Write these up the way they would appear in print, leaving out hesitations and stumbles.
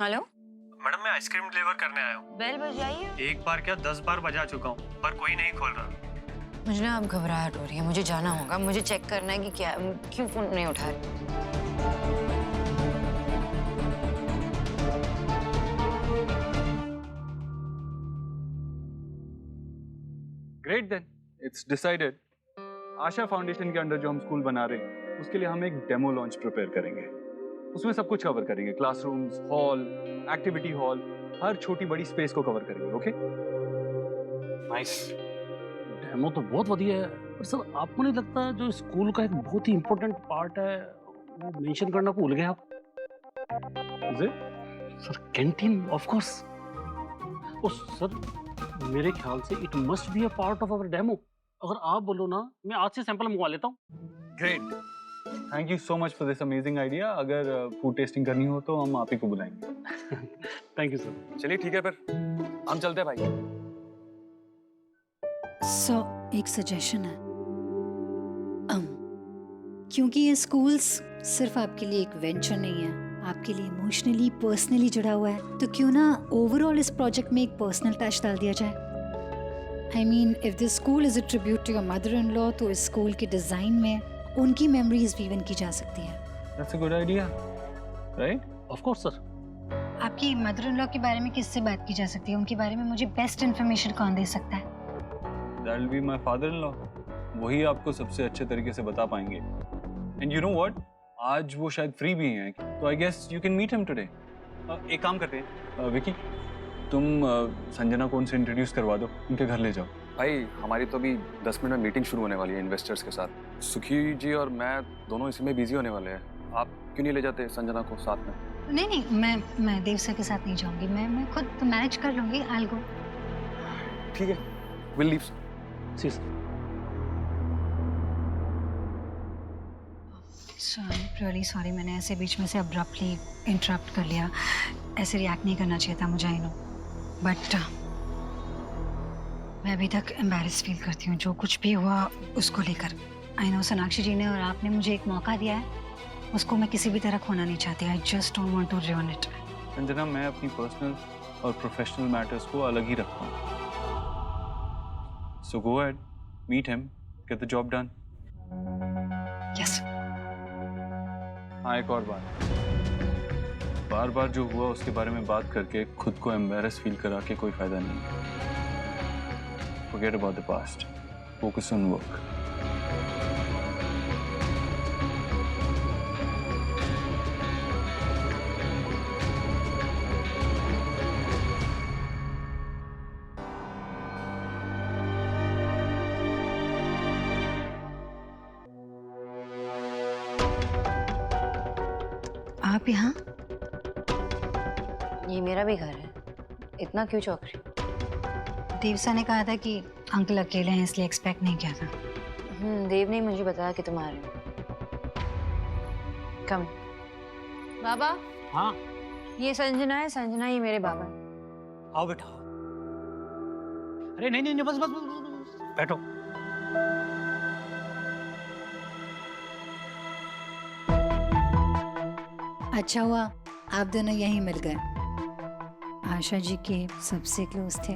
Hello. Madam मैं ice cream deliver करने आया हूँ। बेल बजाई है? एक बार क्या 10 बार बजा चुका हूँ पर कोई नहीं खोल रहा। मुझे ना अब घबराहट हो रही है, मुझे जाना होगा, मुझे चेक करना है कि क्या क्यों फोन नहीं उठा रहे। Great then, it's decided. Asha foundation के अंडर जो हम स्कूल बना रहे हैं उसके लिए हम एक डेमो लॉन्च प्रिपेयर करेंगे। उसमें सब कुछ कवर करेंगे, क्लासरूम्स, हॉल, एक्टिविटी हॉल, हर छोटी बड़ी स्पेस को कवर करेंगे। Okay nice. डेमो तो बहुत बढ़िया है, पर सर आपको नहीं लगता जो स्कूल का एक बहुत ही इंपॉर्टेंट पार्ट है वो मेंशन करना भूल गए आप? Sir canteen of course. Oh sir मेरे ख्याल से it must be a part of our demo. अगर आप बोलो ना मैं आज से सैंपल मंगवा लेता हूँ। Great, thank you so much for this amazing idea. अगर फूड टेस्टिंग करनी हो तो हम आप ही को बुलाएंगे। Thank you sir. चलिए ठीक है, फिर हम चलते हैं भाई। एक सजेशन है। क्योंकि ये स्कूल्स सिर्फ आपके लिए एक वेंचर नहीं है, आपके लिए इमोशनली पर्सनली जुड़ा हुआ है, तो क्यों ना ओवरऑल इस प्रोजेक्ट में एक पर्सनल टच डाल दिया जाए। I mean if this school is a tribute to your mother in law, तो इस स्कूल के डिजाइन में उनकी मेमोरीज वीवन की जा सकती है। That's a good idea, right? Of course sir. आपकी मदर इन लॉ के बारे में किससे बात की जा सकती है? उनके बारे में मुझे बेस्ट इन्फॉर्मेशन कौन दे सकता है? That will be my father in law. वही आपको सबसे अच्छे तरीके से बता पाएंगे। एंड यू नो व्हाट, आज वो शायद फ्री भी हैं, तो I guess you can meet him today. एक काम करते हैं, विकी तुम संजना को उनसे इंट्रोड्यूस करवा दो, उनके घर ले जाओ। भाई हमारी तो अभी 10 मिनट में मीटिंग शुरू होने वाली है इन्वेस्टर्स के साथ। सुखी जी और मैं दोनों इसी में बिजी होने वाले हैं। आप क्यों नहीं ले जाते संजना को साथ में? नहीं, मैं देव सर के साथ नहीं जाऊंगी। मैं खुद मैनेज कर लूंगी। I will go. ठीक है, will leave. See sir. Really sorry, मैंने ऐसे बीच में से अब्रप्टली इंटरप्ट कर लिया। ऐसे रिएक्ट नहीं करना चाहिए था मुझे, आई नो, बट मैं अभी तक एम्बैरेस फील करती हूँ जो कुछ भी हुआ उसको लेकर। आई नो सोनाक्षी जी ने और आपने मुझे एक मौका दिया है, उसको मैं किसी भी तरह खोना नहीं चाहती। I just don't want to ruin it. Sanjana, मैं अपनी पर्सनल और प्रोफेशनल मैटर्स को अलग ही रखता हूँ। So go ahead, meet him, get the job done. Yes. हाँ, एक और बार बार जो हुआ उसके बारे में बात करके खुद को एम्बैरेस फील करा के कोई फायदा नहीं है। Forget about the past. Focus on work. आप यहाँ? ये मेरा भी घर है, इतना क्यों चौंक रही? देव सर ने कहा था कि अंकल अकेले हैं, इसलिए एक्सपेक्ट नहीं किया था। देव ने मुझे बताया कि तुम आ रहे हो। कम। बाबा। हाँ ये संजना है, संजना ये मेरे बाबा है। आओ बेटा। अरे नहीं नहीं नहीं, बस बैठो। अच्छा हुआ आप दोनों यहीं मिल गए। आशा जी के सबसे क्लोज थे,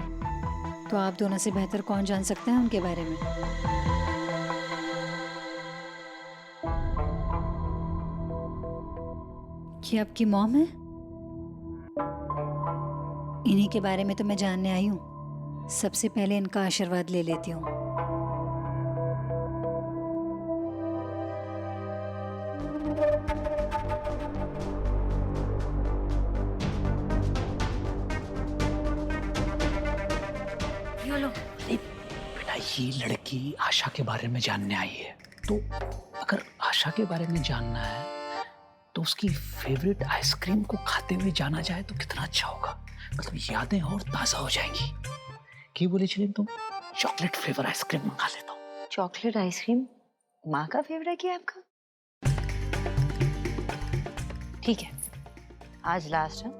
तो आप दोनों से बेहतर कौन जान सकता है उनके बारे में। ये आपकी मॉम है? इन्हीं के बारे में तो मैं जानने आई हूँ। सबसे पहले इनका आशीर्वाद ले लेती हूँ। बेटा ये लड़की आशा के बारे में जानने आई है, तो अगर आशा के बारे में जानना है तो उसकी फेवरेट आइसक्रीम को खाते हुए जाना जाए तो कितना अच्छा होगा। मतलब यादें और ताजा हो जाएंगी। क्या बोले चलिए तुम चॉकलेट फ्लेवर आइसक्रीम मंगा लेता हूँ। चॉकलेट आइसक्रीम माँ का फेवरेट क्या है आपका? ठीक है, आज लास्ट है,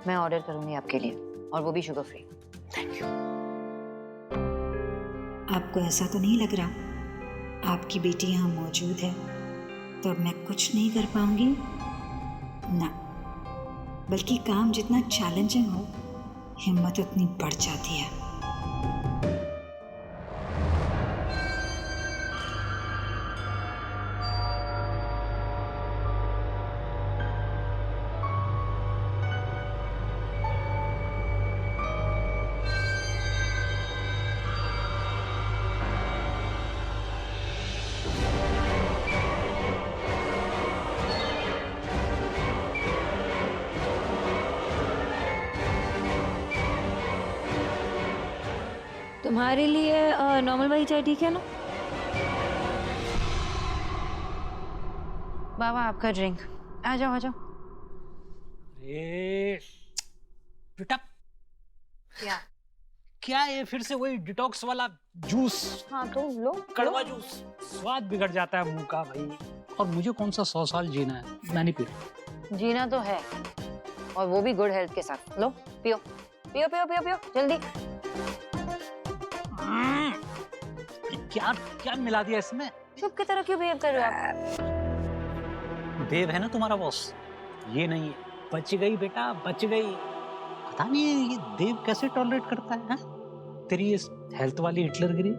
मैं ऑर्डर करूंगी आपके लिए, और वो भी शुगर फ्री। Thank you. आपको ऐसा तो नहीं लग रहा आपकी बेटी यहाँ मौजूद है तो अब मैं कुछ नहीं कर पाऊंगी? ना, बल्कि काम जितना चैलेंजिंग हो, हिम्मत उतनी बढ़ जाती है। तुम्हारे लिए नॉर्मल वाली चाय ठीक है ना? बाबा आपका ड्रिंक। आ जाओ आ जाओ। अरे बेटा, क्या? क्या ये फिर से वही डिटॉक्स वाला जूस? हाँ तो लो। कड़वा जूस, स्वाद बिगड़ जाता है मुंह का भाई। और मुझे कौन सा 100 साल जीना है? मैं नहीं पी रहा। जीना तो है, और वो भी गुड हेल्थ के साथ। लो पियो पियो पियो पियो पियो जल्दी। क्या क्या मिला दिया इसमें? चुप की तरह क्यों बिहेव कर रहे हो आप? देव है ना तुम्हारा बॉस, ये नहीं है। बच गई बेटा, बच गई। पता नहीं ये देव कैसे टॉलरेट करता है, हाँ? तेरी इस हेल्थ वाली हिटलरगिरी।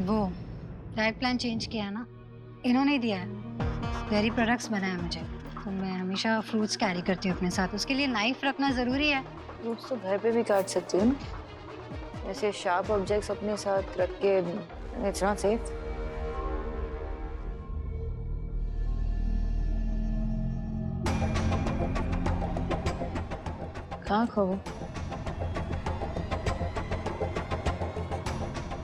वो डाइट प्लान चेंज किया ना, इन्होंने ही दिया है। डेयरी प्रोडक्ट्स बनाया मुझे, तो मैं हमेशा फ्रूट्स कैरी करती हूँ अपने साथ। उसके लिए नाइफ रखना ज़रूरी है। फ्रूट्स तो घर पे भी काट सकती हो ना, ऐसे शार्प ऑब्जेक्ट्स अपने साथ रख के। It's not safe. कहाँ खो गए?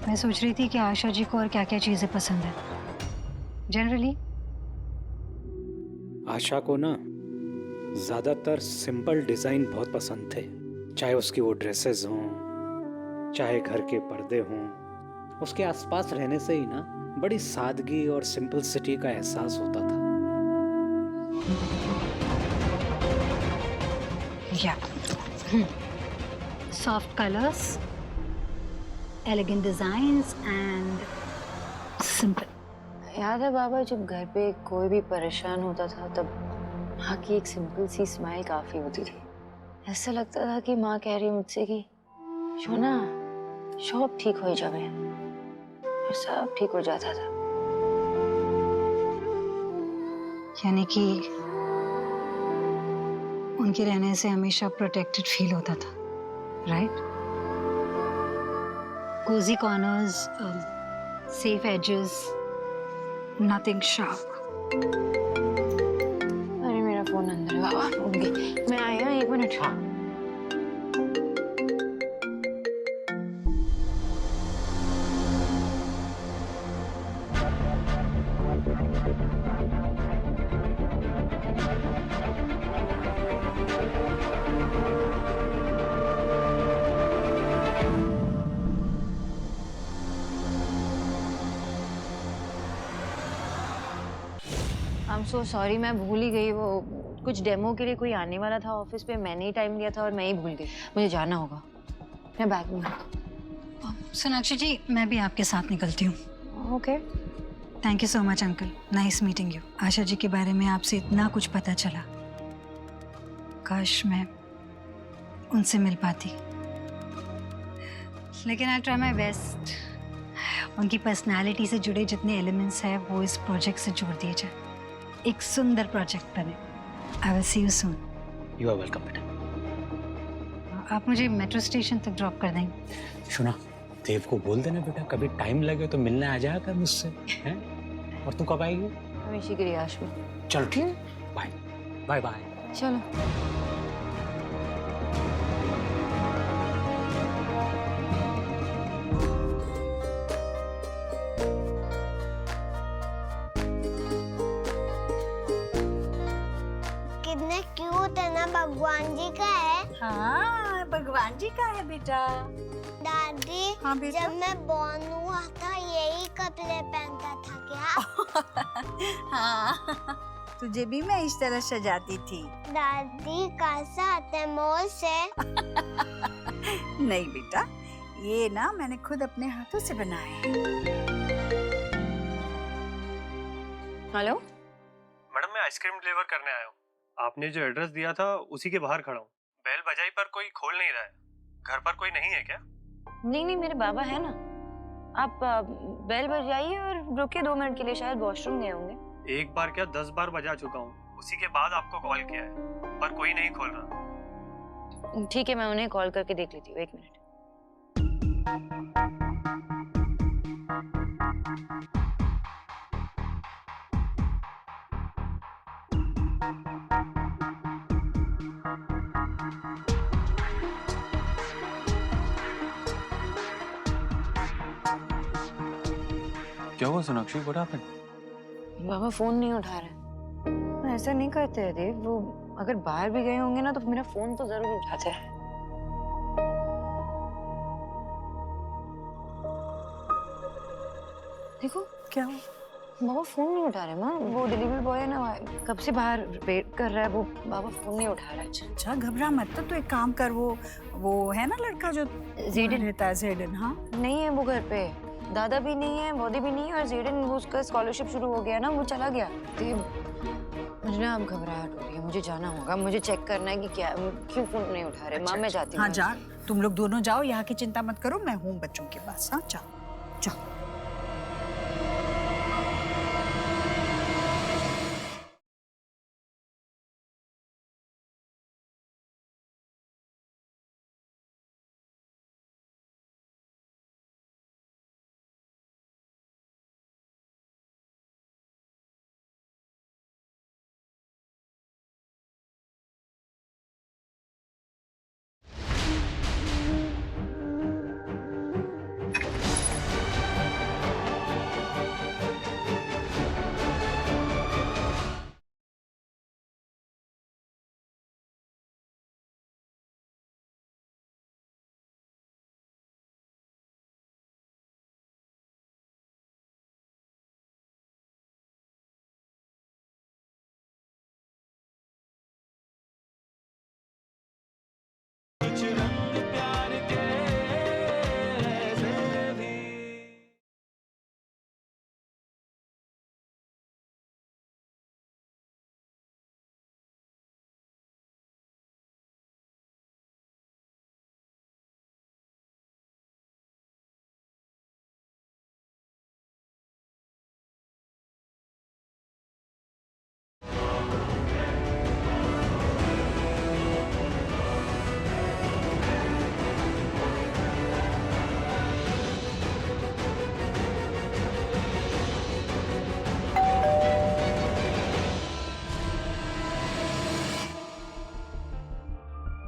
मैं सोच रही थी कि आशा जी को और क्या क्या चीज़ें पसंद है जनरली। आशा को ना ज़्यादातर सिंपल डिज़ाइन बहुत पसंद थे, चाहे उसकी वो ड्रेसेस हों, चाहे घर के पर्दे हों। उसके आसपास रहने से ही ना बड़ी सादगी और सिंपलिसिटी का एहसास होता था। या soft colours, elegant designs and simple. याद है बाबा, जब घर पे कोई भी परेशान होता था तब माँ की एक सिंपल सी स्माइल काफी होती थी। ऐसा लगता था कि माँ कह रही है मुझसे कि शोना सब ठीक हो जावे, और सब ठीक हो जाता था। यानी कि उनके रहने से हमेशा प्रोटेक्टेड फील होता था, right? Cozy corners, safe edges, nothing sharp. अरे मेरा फोन अंदर है बाबा, भूल गई। मैं आई हूँ, 1 मिनट। हाँ। I'm so sorry, मैं भूल ही गई। वो कुछ डेमो के लिए कोई आने वाला था ऑफिस पे, मैंने ही टाइम लिया था और मैं ही भूल गई। मुझे जाना होगा, मैं बैग में। सोनाक्षी जी, मैं भी आपके साथ निकलती हूँ। Okay. Thank you so much uncle, nice meeting you. Asha ji के बारे में आपसे इतना कुछ पता चला, काश मैं उनसे मिल पाती। लेकिन आई ट्राई माई बेस्ट। उनकी पर्सनालिटी से जुड़े जितने एलिमेंट्स हैं वो इस प्रोजेक्ट से जोड़ दिए जाए, एक सुंदर प्रोजेक्ट बने। I will see you soon. You are welcome बेटा। आप मुझे मेट्रो स्टेशन तक ड्रॉप कर देंगे? सुना, देव को बोल देना बेटा, कभी टाइम लगे तो मिलने आ जाया कर मुझसे, हैं? और तू कब आएगी? हमेशा की रियाश में। चलो ठीक, बाय बाय बाय। चलो। हाँ भगवान जी का है बेटा। दादी, हाँ बेटा। जब मैं बॉर्न हुआ था यही कपड़े पहनता था क्या? हाँ तुझे भी मैं इस तरह सजाती थी। दादी कहाँ से आते मॉल से? नहीं बेटा, ये ना मैंने खुद अपने हाथों से बनाए हैं। हेलो, मैडम मैं आइसक्रीम डिलीवर करने आया हूँ। आपने जो एड्रेस दिया था उसी के बाहर खड़ा हूँ। बेल बजाई पर कोई खोल नहीं रहा है। घर पर कोई नहीं है क्या? नहीं नहीं, मेरे बाबा है ना। आप बेल बजाइए और रुकिए 2 मिनट के लिए, शायद वॉशरूम गए होंगे। एक बार क्या 10 बार बजा चुका हूँ, उसी के बाद आपको कॉल किया है, पर कोई नहीं खोल रहा। ठीक है, मैं उन्हें कॉल करके देख लेती हूँ, 1 मिनट। क्या हुआ Sonakshi? What happened? Baba phone नहीं उठा रहे। ऐसा नहीं करते हैं देव, वो अगर बाहर भी गए होंगे ना तो मेरा फोन तो जरूर उठाते हैं। देखो क्या हुआ? बाबा फोन नहीं उठा रहे माँ। वो डिलीवरी बॉय है ना, कब से बाहर वेट कर रहा है, वो बाबा फोन नहीं उठा रहा है। अच्छा घबरा मत, तो एक काम कर, वो है ना लड़का जो जेडन रहता है, जेडन। हाँ नहीं है वो घर पे, दादा भी नहीं है, बॉडी भी नहीं है, और जेडन वो उसका स्कॉलरशिप शुरू हो गया ना, वो चला गया। मुझे ना अब घबराहट हो रही है, मुझे जाना होगा, मुझे चेक करना है कि क्या क्यों फोन नहीं उठा रहे। माँ मैं जाती हूँ। हाँ जा, तुम लोग दोनों जाओ, यहाँ की चिंता मत करो, मैं हूँ बच्चों के पास। हाँ जाओ जाओ।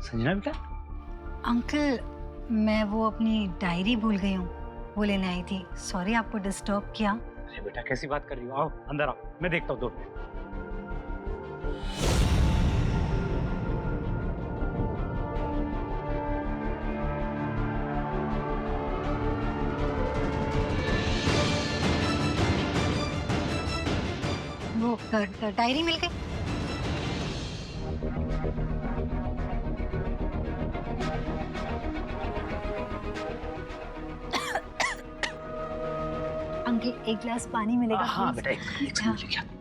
संजना बेटा, अंकल, मैं वो अपनी डायरी भूल गई हूँ, वो लेने आई थी। सॉरी आपको डिस्टर्ब किया। अरे बेटा कैसी बात कर रही हो? आओ अंदर आओ, मैं देखता हूँ। 2 मिनट। वो डायरी मिल गई। अंकल एक गिलास पानी मिलेगा? हाँ please? बेटा, एक हाँ। सेकंड लेके आता हूँ।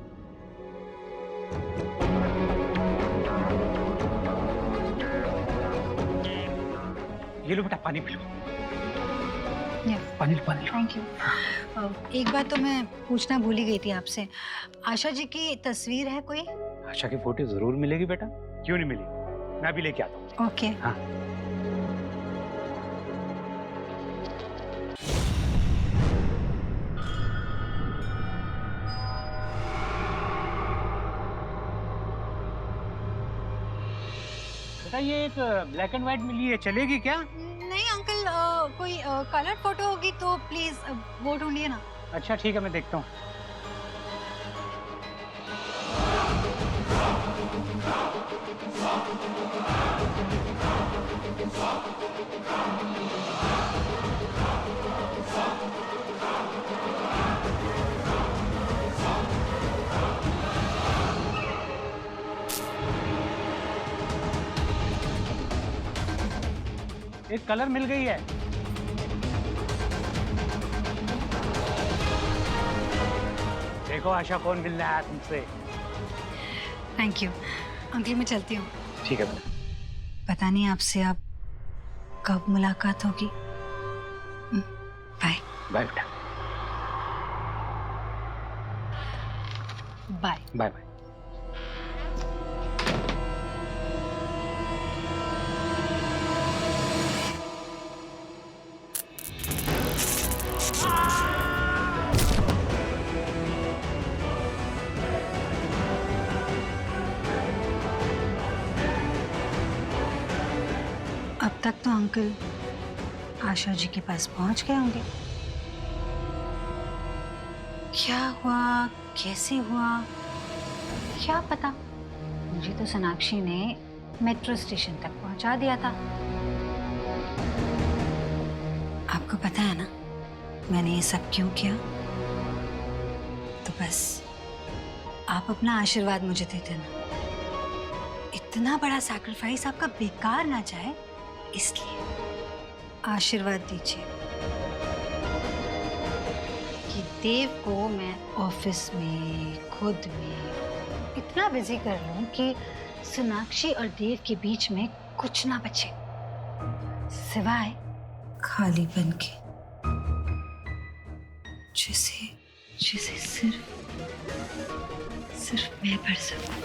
ये लो बेटा, पानी पी लो। पानी लो, पानी लो। Thank you. एक बात तो मैं पूछना भूल ही गई थी आपसे, आशा जी की तस्वीर है कोई? आशा की फोटो जरूर मिलेगी बेटा, क्यों नहीं मिली? मैं अभी लेके आता हूँ। ओके। हाँ। बेटा ये एक ब्लैक एंड व्हाइट मिली है, चलेगी क्या? नहीं अंकल, कोई कलर फोटो होगी तो प्लीज वो ढूंढिए ना। अच्छा ठीक है, मैं देखता हूँ। एक कलर मिल गई है। देखो आशा कौन मिलने आया तुमसे। थैंक यू अंकल, मैं चलती हूँ। ठीक है बेटा। पता नहीं आपसे अब कब मुलाकात होगी। बाय। बाय बेटा। बाय। Bye bye. अब तक तो अंकल आशा जी के पास पहुंच गए होंगे। क्या हुआ, कैसे हुआ, क्या पता। मुझे तो सोनाक्षी ने मेट्रो स्टेशन तक पहुंचा दिया था। आपको पता है ना मैंने ये सब क्यों किया? तो बस आप अपना आशीर्वाद मुझे दे देना। इतना बड़ा सैक्रिफाइस आपका बेकार ना जाए, इसलिए आशीर्वाद दीजिए कि देव को मैं ऑफिस में खुद में इतना बिजी कर लूं कि सोनाक्षी और देव के बीच में कुछ ना बचे सिवाय खालीपन के, जिसे सिर्फ मैं भर सकूं।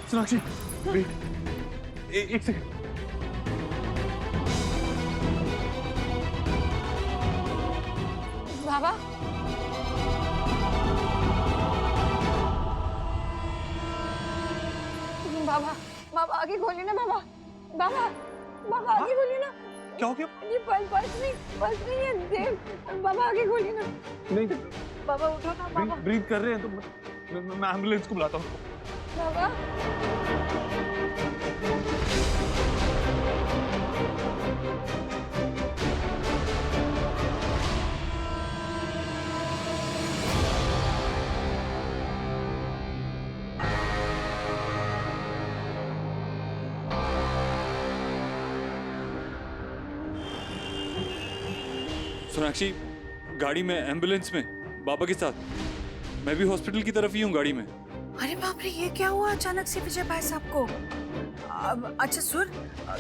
सोनाक्षी वेट, एक सेकंड। बाबा बाबा बाबा आगे खोलिए ना बाबा। बाबा बाबा आगे खोलिए ना। क्या हो गया? ये पल्स नहीं है देव। बाबा आगे खोलिए ना। नहीं बाबा उठो ना बाबा। ब्रीथ कर रहे हैं तो मैं एम्बुलेंस को बुलाता हूँ। बाबा सोनाक्षी गाड़ी में, एम्बुलेंस में, बाबा के साथ। मैं भी हॉस्पिटल की तरफ ही हूँ गाड़ी में। अरे बाप रे, ये क्या हुआ अचानक से विजय भाई साहब को? अच्छा सुन,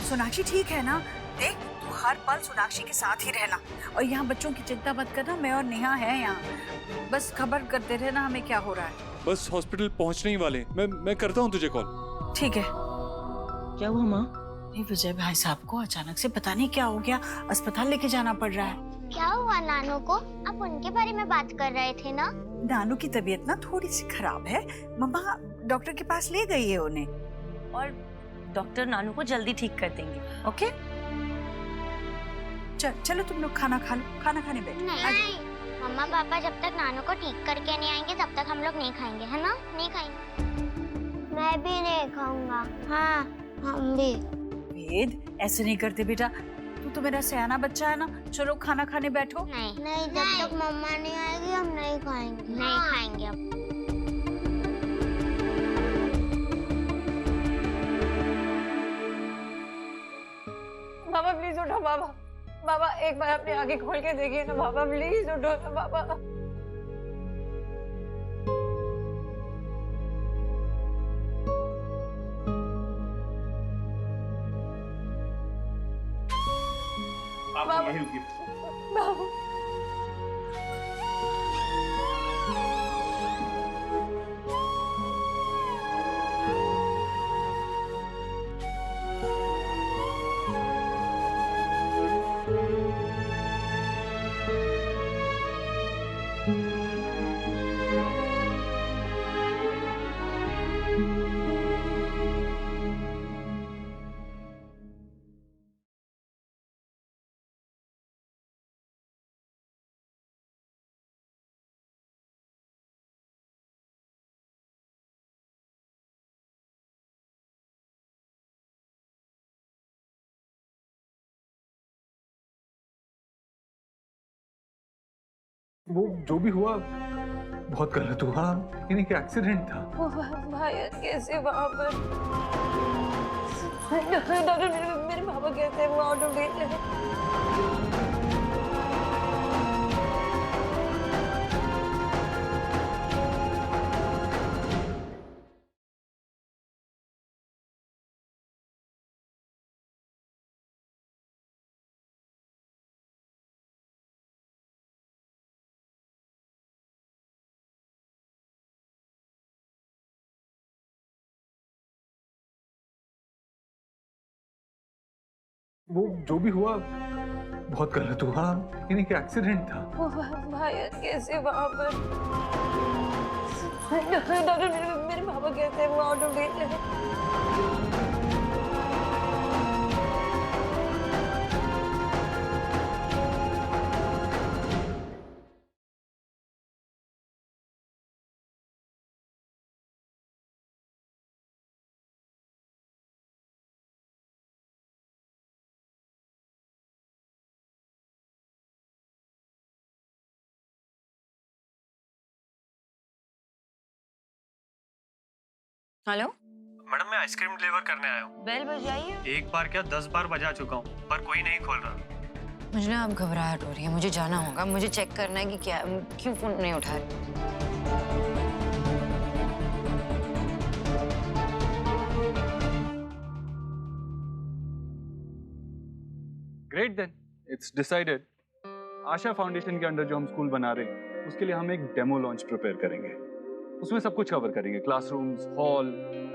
सोनाक्षी ठीक है ना? देख तू हर पल सोनाक्षी के साथ ही रहना और यहाँ बच्चों की चिंता मत करना। मैं और नेहा है यहाँ, बस खबर करते रहना हमें क्या हो रहा है। बस हॉस्पिटल पहुँचने ही वाले। मैं करता हूँ तुझे कॉल। ठीक है। क्या हुआ माँ? विजय भाई साहब को अचानक से पता नहीं क्या हो गया, अस्पताल लेके जाना पड़ रहा है। क्या हुआ नानू को? आप उनके बारे में बात कर रहे थे ना? नानू की तबीयत ना थोड़ी सी खराब है, मम्मा डॉक्टर के पास ले गई है उन्हें और डॉक्टर नानू को जल्दी ठीक कर देंगे। ओके चलो तुम लोग खाना खा लो, खाना खाने बैठो। नहीं मम्मा पापा जब तक नानू को ठीक करके नहीं आएंगे तब तक हम लोग नहीं खाएंगे, है ना? नहीं खाएंगे। मैं भी नहीं खाऊंगा। हाँ, हम भी। वेद, ऐसे नहीं करते बेटा, तू तो मेरा सयाना बच्चा है ना। चलो खाना खाने बैठो। नहीं, जब तक मम्मा नहीं आएगी हम नहीं खाएंगे। नहीं खाएंगे अब। बाबा प्लीज उठो बाबा। बाबा एक बार अपनी आंखें खोल के देखिए ना बाबा, प्लीज उठो ना बाबा। आप यहीं रुकिए। बाबा वो जो भी हुआ बहुत गलत हुआ, यानी कि एक्सीडेंट था। भाई कैसे वहां पर मेरे पापा कैसे वो आउट ऑफ डेंजर है? वो जो भी हुआ बहुत गलत हुआ, यानी कि एक्सीडेंट था। भाई कैसे वहां पर मेरे पापा कैसे वो आउट ऑफ डेंजर है? हेलो मैडम मैं आइसक्रीम डिलीवर करने आया हूँ। बेल बजाई है? एक बार क्या 10 बार बजा चुका हूँ पर कोई नहीं खोल रहा। मुझे ना अब घबराहट हो रही है, मुझे जाना होगा, मुझे चेक करना है कि क्या क्यों फोन नहीं उठा रही। Great then, it's decided. Asha foundation के अंडर जो हम स्कूल बना रहे हैं उसके लिए हम एक डेमो लॉन्च प्रिपेयर करेंगे। उसमें सब कुछ कवर करेंगे, क्लासरूम्स, हॉल,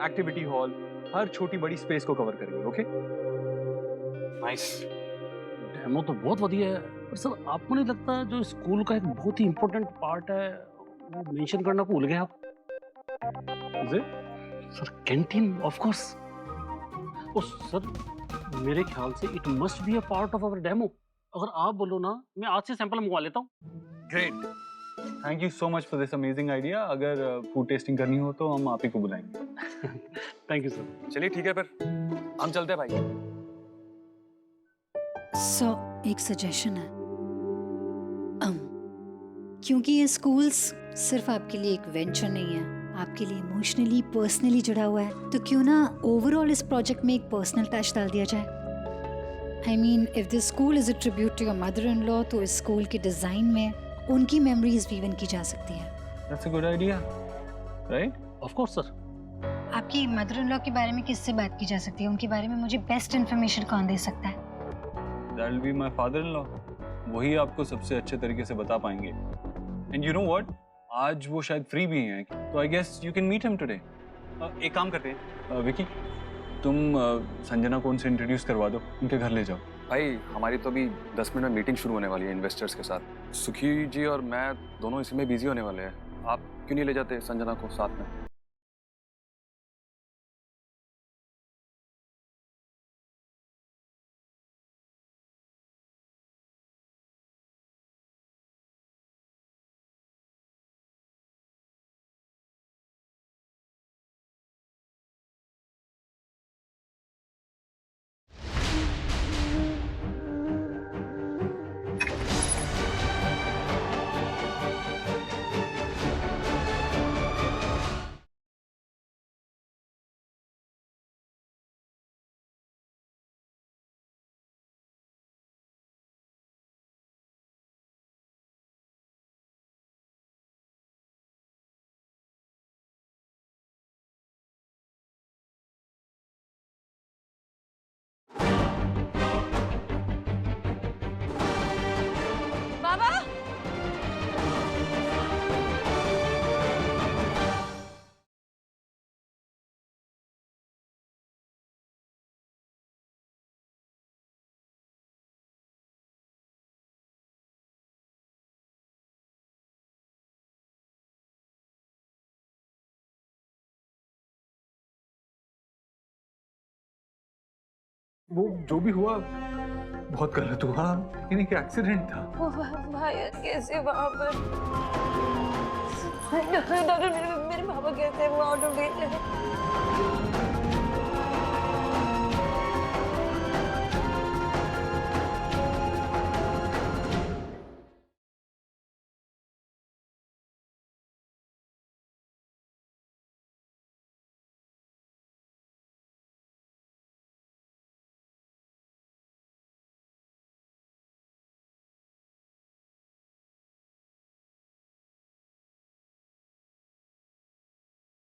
एक्टिविटी हॉल, हर छोटी बड़ी स्पेस को कवर करेंगे। Okay nice. डेमो तो बहुत बढ़िया है, पर सर आपको नहीं लगता जो स्कूल का एक बहुत ही इम्पोर्टेंट पार्ट है वो मेंशन करना भूल गए आप? Sir canteen of course. Oh sir मेरे ख्याल से it must be a part of our demo. अगर आप बोलो ना मैं आज से सैंपल मंगवा लेता हूँ। Great, thank you so much for this amazing idea. अगर फूड टेस्टिंग करनी हो तो हम आप ही को बुलाएंगे। Thank you sir. चलिए ठीक है, फिर हम चलते हैं भाई। एक सजेशन है। क्योंकि ये स्कूल्स सिर्फ आपके लिए एक वेंचर नहीं है, आपके लिए इमोशनली पर्सनली जुड़ा हुआ है, तो क्यों ना ओवरऑल इस प्रोजेक्ट में एक पर्सनल टच डाल दिया जाए। I mean if this school is a tribute to your mother in law, तो इस स्कूल के डिजाइन में उनकी मेमोरीज वीवन की जा सकती है। That's a good idea, right? Of course sir. आपकी मदर इन लॉ के बारे में किससे बात की जा सकती है? उनके बारे में मुझे बेस्ट इन्फॉर्मेशन कौन दे सकता है? That will be my father in law. वही आपको सबसे अच्छे तरीके से बता पाएंगे। एंड यू नो व्हाट, आज वो शायद फ्री भी हैं, तो I guess you can meet him today. एक काम करते हैं, विकी तुम संजना को उनसे इंट्रोड्यूस करवा दो, उनके घर ले जाओ। भाई हमारी तो अभी 10 मिनट में मीटिंग शुरू होने वाली है इन्वेस्टर्स के साथ। सुखी जी और मैं दोनों इसी में बिजी होने वाले हैं। आप क्यों नहीं ले जाते संजना को साथ में? वो जो भी हुआ बहुत गलत हुआ, लेकिन एक एक्सीडेंट था। वो भाई कैसे वहाँ पर डॉक्टर मेरे पापा कैसे वो ऑटो